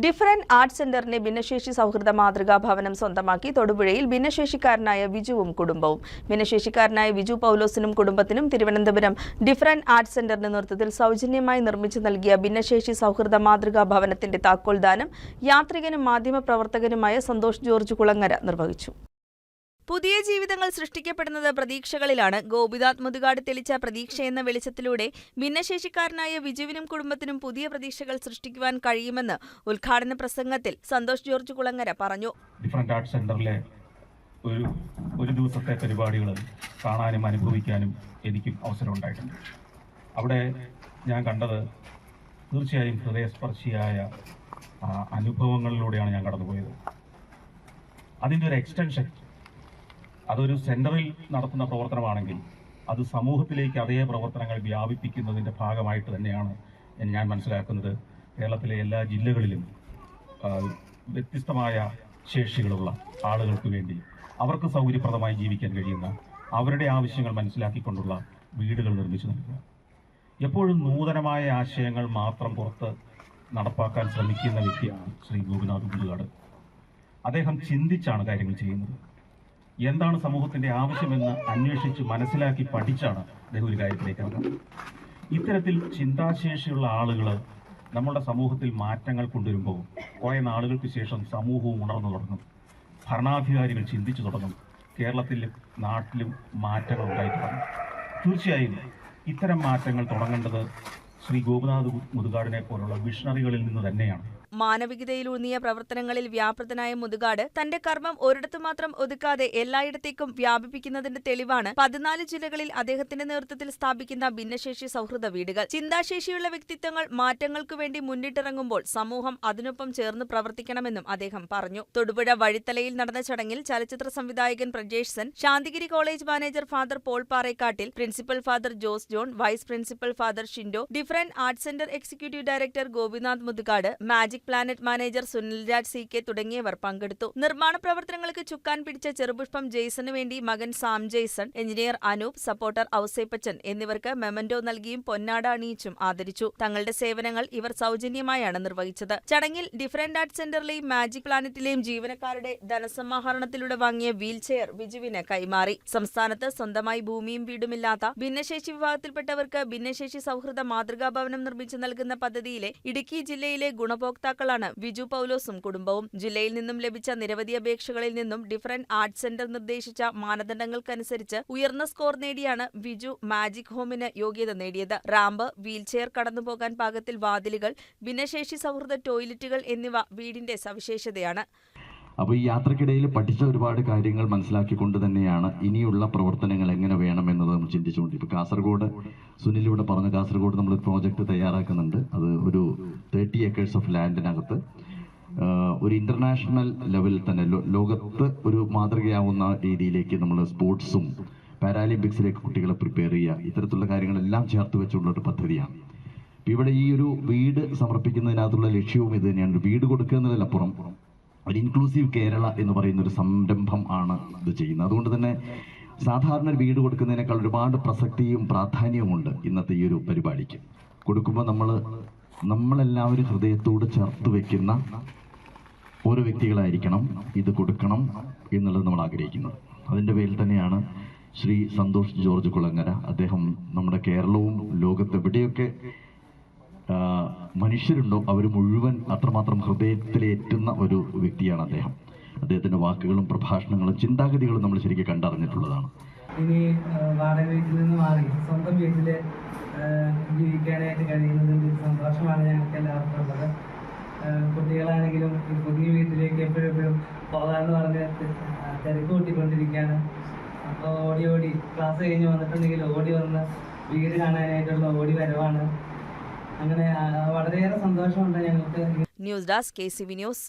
Different arts സെന്ററിന്റെ ഭിന്നശേഷി സൗഹൃദ മാതൃകാ ഭവനം സ്വന്തമാക്കി തൊടുപുഴയിൽ ഭിന്നശേഷിക്കാരനായ വിജുവും കുടുംബവും. ഭിന്നശേഷിക്കാരനായ വിജു പൗലോസിനും കുടുംബത്തിനും തിരുവനന്തപുരം ഡിഫറന്റ് ആർട്സ് സെന്ററിന്റെ നേതൃത്വത്തിൽ സൗജന്യമായി നിർമ്മിച്ചു നൽകിയ ഭിന്നശേഷി സൗഹൃദ മാതൃകാ ഭവനത്തിന്റെ താക്കോൽദാനം യാത്രികനും മാധ്യമപ്രവർത്തകനുമായ സന്തോഷ് ജോർജ് കുളങ്ങര നിർവഹിച്ചു. പുതിയ ജീവിതങ്ങൾ സൃഷ്ടിക്കപ്പെടുന്നത് പ്രതീക്ഷകളിലാണ്. ഗോപിനാഥ് മുതുകാട് തെളിച്ച പ്രതീക്ഷയെന്ന വെളിച്ചത്തിലൂടെ ഭിന്നശേഷിക്കാരനായ വിജുവിനും കുടുംബത്തിനും പുതിയ പ്രതീക്ഷകൾ സൃഷ്ടിക്കുവാൻ കഴിയുമെന്ന് ഉദ്ഘാടന പ്രസംഗത്തിൽ സന്തോഷ് ജോർജ് കുളങ്ങര പറഞ്ഞു. ഡിഫറന്റ് ആർട്സ് സെന്ററിലെ ഒരു ദിവസത്തെ പരിപാടികൾ കാണാനും അനുഭവിക്കാനും എനിക്കും അവസരമുണ്ടായിട്ടുണ്ട്. അവിടെ ഞാൻ കണ്ടത് തീർച്ചയായും ഹൃദയസ്പർശിയായ അനുഭവങ്ങളിലൂടെയാണ് ഞാൻ കടന്നുപോയത്. അതിൻ്റെ ഒരു എക്സ്റ്റൻഷൻ, അതൊരു സെന്ററിൽ നടത്തുന്ന പ്രവർത്തനമാണെങ്കിൽ അത് സമൂഹത്തിലേക്ക് അതേ പ്രവർത്തനങ്ങൾ വ്യാപിപ്പിക്കുന്നതിൻ്റെ ഭാഗമായിട്ട് തന്നെയാണ് ഞാൻ മനസ്സിലാക്കുന്നത്. കേരളത്തിലെ എല്ലാ ജില്ലകളിലും വ്യത്യസ്തമായ ശേഷികളുള്ള ആളുകൾക്ക് വേണ്ടി അവർക്ക് സൗകര്യപ്രദമായി ജീവിക്കാൻ കഴിയുന്ന അവരുടെ ആവശ്യങ്ങൾ മനസ്സിലാക്കിക്കൊണ്ടുള്ള വീടുകൾ നിർമ്മിച്ചു നൽകുക. എപ്പോഴും നൂതനമായ ആശയങ്ങൾ മാത്രം പുറത്ത് നടപ്പാക്കാൻ ശ്രമിക്കുന്ന വ്യക്തിയാണ് ശ്രീ ഗോപിനാഥ് മുതുകാട്. അദ്ദേഹം ചിന്തിച്ചാണ് കാര്യങ്ങൾ ചെയ്യുന്നത്. എന്താണ് സമൂഹത്തിന്റെ ആവശ്യമെന്ന് അന്വേഷിച്ച് മനസ്സിലാക്കി പഠിച്ചാണ് അദ്ദേഹം ഒരു കാര്യത്തിലേക്ക് ഇറങ്ങുന്നത്. ഇത്തരത്തിൽ ചിന്താശേഷിയുള്ള ആളുകൾ നമ്മുടെ സമൂഹത്തിൽ മാറ്റങ്ങൾ കൊണ്ടുവരുമ്പോൾ കുറേ നാളുകൾക്ക് ശേഷം സമൂഹവും ഉണർന്നു തുടങ്ങും. ഭരണാധികാരികൾ ചിന്തിച്ചു തുടങ്ങും. കേരളത്തിലും നാട്ടിലും മാറ്റങ്ങൾ ഉണ്ടായി തുടങ്ങും. തീർച്ചയായും ഇത്തരം മാറ്റങ്ങൾ തുടങ്ങേണ്ടത് ശ്രീ ഗോപിനാഥ് മുതുകാടിനെ പോലുള്ള വിഷണറികളിൽ നിന്ന് തന്നെയാണ്. മാനവികതയിലൂന്നിയ പ്രവർത്തനങ്ങളിൽ വ്യാപൃതനായ മുതുകാട് തന്റെ കർമ്മം ഒരിടത്തു മാത്രം ഒതുക്കാതെ എല്ലായിടത്തേക്കും വ്യാപിപ്പിക്കുന്നതിന്റെ തെളിവാണ് 14 ജില്ലകളിൽ അദ്ദേഹത്തിന്റെ നേതൃത്വത്തിൽ സ്ഥാപിക്കുന്ന ഭിന്നശേഷി സൗഹൃദ വീടുകൾ. ചിന്താശേഷിയുള്ള വ്യക്തിത്വങ്ങൾ മാറ്റങ്ങൾക്കു വേണ്ടി മുന്നിട്ടിറങ്ങുമ്പോൾ സമൂഹം അതിനൊപ്പം ചേർന്ന് പ്രവർത്തിക്കണമെന്നും അദ്ദേഹം പറഞ്ഞു. തൊടുപുഴ വഴിത്തലയിൽ നടന്ന ചടങ്ങിൽ ചലച്ചിത്ര സംവിധായകൻ Prajesh Sen, Santhigiri college manager father Paul Parekattil, principal father Jose John, vice principal father Shindo, different arts centre executive director Gopinath Muthukad, magic planet manager Sunilraj CK തുടങ്ങിയവർ പങ്കെടുത്തു. നിർമ്മാണ പ്രവർത്തനങ്ങൾക്ക് ചുക്കാൻ പിടിച്ച ചെറുപുഷ്പം ജെയ്സന് വേണ്ടി മകൻ Sam Jaison, engineer Anoop, supporter Ouseppachan എന്നിവർക്ക് മെമന്റോ നൽകിയും പൊന്നാട അണിയിച്ചും ആദരിച്ചു. തങ്ങളുടെ സേവനങ്ങൾ ഇവർ സൗജന്യമായാണ് നിർവഹിച്ചത്. ചടങ്ങിൽ ഡിഫറന്റ് ആർട്സ് സെന്ററിലെയും മാജിക് പ്ലാനറ്റിലെയും ജീവനക്കാരുടെ ധനസമാഹരണത്തിലൂടെ വാങ്ങിയ വീൽ ചെയർ വിജുവിന് കൈമാറി. സംസ്ഥാനത്ത് സ്വന്തമായി ഭൂമിയും വീടുമില്ലാത്ത ഭിന്നശേഷി വിഭാഗത്തിൽപ്പെട്ടവർക്ക് ഭിന്നശേഷി സൗഹൃദ മാതൃകാ ഭവനം നിർമ്മിച്ചു നൽകുന്ന പദ്ധതിയിലെ ഇടുക്കി ജില്ലയിലെ ഗുണഭോക്താക്കളാണ് വിജു പൗലോസും കുടുംബവും. ജില്ലയിൽ നിന്നും ലഭിച്ച നിരവധി അപേക്ഷകളിൽ നിന്നും ഡിഫറന്റ് ആർട്സ് സെന്റർ നിർദ്ദേശിച്ച മാനദണ്ഡങ്ങൾക്കനുസരിച്ച് ഉയർന്ന സ്കോർ നേടിയാണ് വിജു മാജിക് ഹോമിന് യോഗ്യത നേടിയത്. റാമ്പ്, വീൽചെയർ കടന്നുപോകാൻ പാകത്തിൽ വാതിലുകൾ, ഭിന്നശേഷി സൗഹൃദ ടോയ്ലറ്റുകൾ എന്നിവ വീടിന്റെ സവിശേഷതയാണ്. അപ്പോൾ ഈ യാത്രക്കിടയിൽ പഠിച്ച ഒരുപാട് കാര്യങ്ങൾ മനസ്സിലാക്കിക്കൊണ്ട് തന്നെയാണ് ഇനിയുള്ള പ്രവർത്തനങ്ങൾ എങ്ങനെ വേണമെന്നത് നമ്മൾ ചിന്തിച്ചുകൊണ്ട്. ഇപ്പോൾ കാസർഗോഡ് സുനിലൂടെ പറഞ്ഞ കാസർഗോഡ് നമ്മൾ പ്രോജക്റ്റ് തയ്യാറാക്കുന്നുണ്ട്. അത് ഒരു 30 acres ഓഫ് ലാൻഡിനകത്ത് ഒരു ഇന്റർനാഷണൽ ലെവലിൽ തന്നെ ലോകത്ത് ഒരു മാതൃകയാവുന്ന രീതിയിലേക്ക് നമ്മൾ സ്പോർട്സും പാരാലിമ്പിക്സിലേക്ക് കുട്ടികളെ പ്രിപ്പയർ ചെയ്യുക, ഇത്തരത്തിലുള്ള കാര്യങ്ങളെല്ലാം ചേർത്ത് വെച്ചുള്ള ഒരു പദ്ധതിയാണ്. ഇവിടെ ഈ ഒരു വീട് സമർപ്പിക്കുന്നതിനകത്തുള്ള ലക്ഷ്യവും ഇത് തന്നെയാണ്. ഒരു വീട് കൊടുക്കുക എന്നതിലപ്പുറം ഒരു ഇൻക്ലൂസീവ് കേരള എന്ന് പറയുന്ന ഒരു സംരംഭം ആണ് ഇത് ചെയ്യുന്നത്. അതുകൊണ്ട് തന്നെ സാധാരണ വീട് കൊടുക്കുന്നതിനേക്കാൾ ഒരുപാട് പ്രസക്തിയും പ്രാധാന്യവുമുണ്ട് ഇന്നത്തെ ഈ ഒരു പരിപാടിക്ക്. കൊടുക്കുമ്പോൾ നമ്മളെല്ലാവരും ഹൃദയത്തോട് ചേർത്ത് വെക്കുന്ന ഓരോ വ്യക്തികളായിരിക്കണം ഇത് കൊടുക്കണം എന്നുള്ളത് നമ്മൾ ആഗ്രഹിക്കുന്നത്. അതിൻ്റെ പേരിൽ തന്നെയാണ് ശ്രീ സന്തോഷ് ജോർജ് കുളങ്ങര. അദ്ദേഹം നമ്മുടെ കേരളവും ലോകത്തെവിടെയൊക്കെ മനുഷ്യരുണ്ടോ അവർ മുഴുവൻ അത്രമാത്രം ഹൃദയത്തിലേറ്റുന്ന ഒരു വ്യക്തിയാണ് അദ്ദേഹം. അദ്ദേഹത്തിന്റെ വാക്കുകളും പ്രഭാഷണങ്ങളും ചിന്താഗതികളും നമ്മൾ ശരിക്കും കണ്ടറിഞ്ഞിട്ടുള്ളതാണ്. ഇനി വാടക വീട്ടിൽ നിന്ന് മാറി സ്വന്തം വീട്ടില് ജീവിക്കാനായിട്ട് കഴിയുന്നതിൻ്റെ സന്തോഷമാണ് ഞങ്ങൾക്ക് എല്ലാവർക്കും ഉള്ളത്. കുട്ടികളാണെങ്കിലും പുതിയ വീട്ടിലേക്ക് എപ്പോഴും പോകാമെന്ന് പറഞ്ഞ് തിരക്ക് കൂട്ടിക്കൊണ്ടിരിക്കുകയാണ്. അപ്പോൾ ഓടി ക്ലാസ് കഴിഞ്ഞ് വന്നിട്ടുണ്ടെങ്കിൽ ഓടി വന്ന് വീട് കാണാനായിട്ടുള്ള ഓടി വരവാണ്. അങ്ങനെ വളരെയേറെ സന്തോഷമുണ്ട് ഞങ്ങൾക്ക്. News desk KCV news.